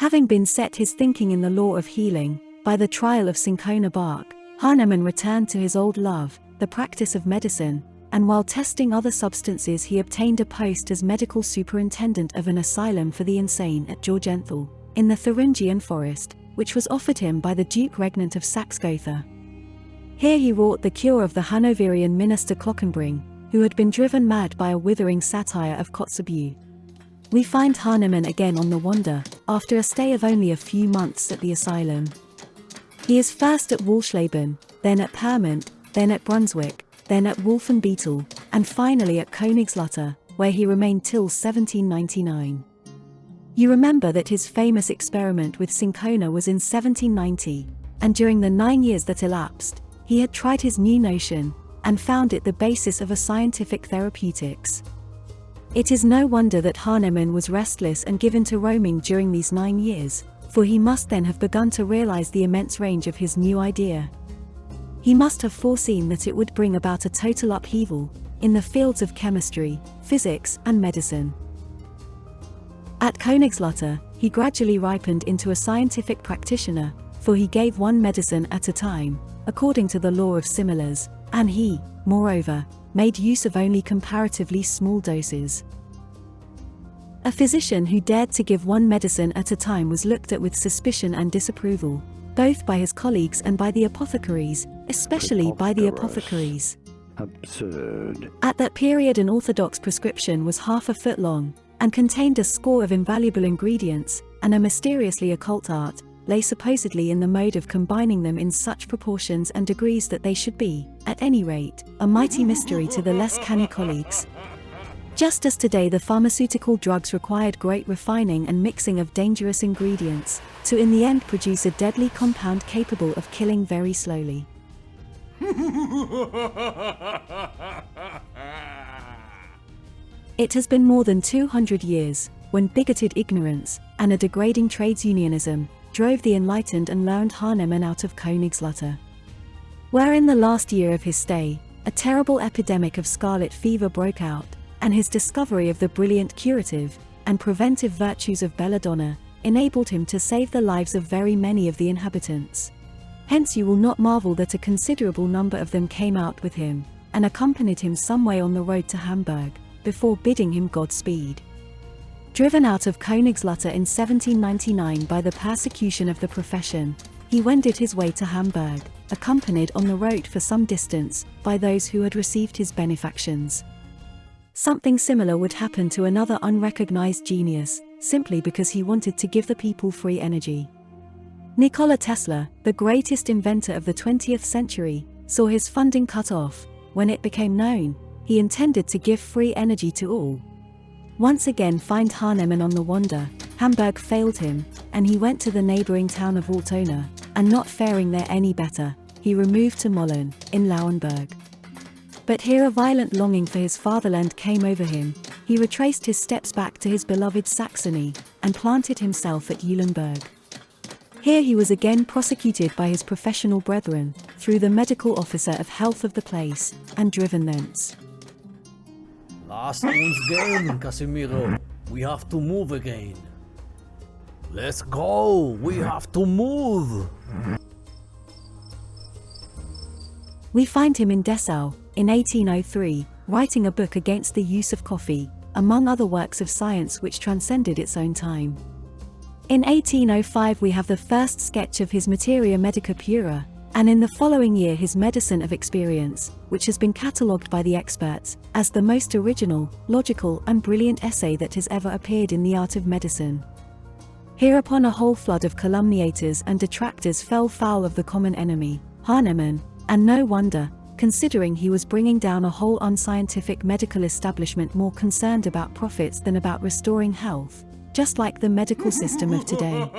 Having been set his thinking in the law of healing, by the trial of cinchona bark, Hahnemann returned to his old love, the practice of medicine, and while testing other substances he obtained a post as medical superintendent of an asylum for the insane at Georgenthal, in the Thuringian forest, which was offered him by the Duke Regnant of Saxe-Gotha. Here he wrought the cure of the Hanoverian minister Clockenbring, who had been driven mad by a withering satire of Kotzebue. We find Hahnemann again on the wander, after a stay of only a few months at the asylum. He is first at Walchleben, then at Pyrmont, then at Brunswick, then at Wolfenbüttel, and finally at Königslutter, where he remained till 1799. You remember that his famous experiment with cinchona was in 1790, and during the 9 years that elapsed, he had tried his new notion, and found it the basis of a scientific therapeutics. It is no wonder that Hahnemann was restless and given to roaming during these 9 years, for he must then have begun to realize the immense range of his new idea. He must have foreseen that it would bring about a total upheaval in the fields of chemistry, physics, and medicine. At Königslutter, he gradually ripened into a scientific practitioner, for he gave one medicine at a time, according to the law of similars, and he, moreover, made use of only comparatively small doses. A physician who dared to give one medicine at a time was looked at with suspicion and disapproval, both by his colleagues and by the apothecaries, especially by the apothecaries. Absurd. At that period an orthodox prescription was half a foot long, and contained a score of invaluable ingredients, and a mysteriously occult art lay supposedly in the mode of combining them in such proportions and degrees that they should be, at any rate, a mighty mystery to the less canny colleagues. Just as today the pharmaceutical drugs required great refining and mixing of dangerous ingredients, to in the end produce a deadly compound capable of killing very slowly. It has been more than 200 years, when bigoted ignorance, and a degrading trades unionism, drove the enlightened and learned Hahnemann out of Königslutter. Where in the last year of his stay, a terrible epidemic of scarlet fever broke out, and his discovery of the brilliant curative and preventive virtues of belladonna enabled him to save the lives of very many of the inhabitants. Hence you will not marvel that a considerable number of them came out with him, and accompanied him some way on the road to Hamburg, before bidding him Godspeed. Driven out of Königslutter in 1799 by the persecution of the profession, he wended his way to Hamburg, accompanied on the road for some distance by those who had received his benefactions. Something similar would happen to another unrecognized genius, simply because he wanted to give the people free energy. Nikola Tesla, the greatest inventor of the 20th century, saw his funding cut off. When it became known, he intended to give free energy to all. Once again find Hahnemann on the wander, Hamburg failed him, and he went to the neighboring town of Altona, and not faring there any better, he removed to Mollern, in Lauenburg. But here a violent longing for his fatherland came over him. He retraced his steps back to his beloved Saxony, and planted himself at Eulenburg. Here he was again prosecuted by his professional brethren, through the medical officer of health of the place, and driven thence. Lasst uns gehen, Casimiro. We have to move again. Let's go. We have to move. We find him in Dessau, in 1803, writing a book against the use of coffee, among other works of science which transcended its own time. In 1805 we have the first sketch of his Materia Medica Pura, and in the following year his Medicine of Experience, which has been catalogued by the experts as the most original, logical, and brilliant essay that has ever appeared in the art of medicine. Hereupon a whole flood of calumniators and detractors fell foul of the common enemy, Hahnemann, and no wonder, considering he was bringing down a whole unscientific medical establishment more concerned about profits than about restoring health, just like the medical system of today.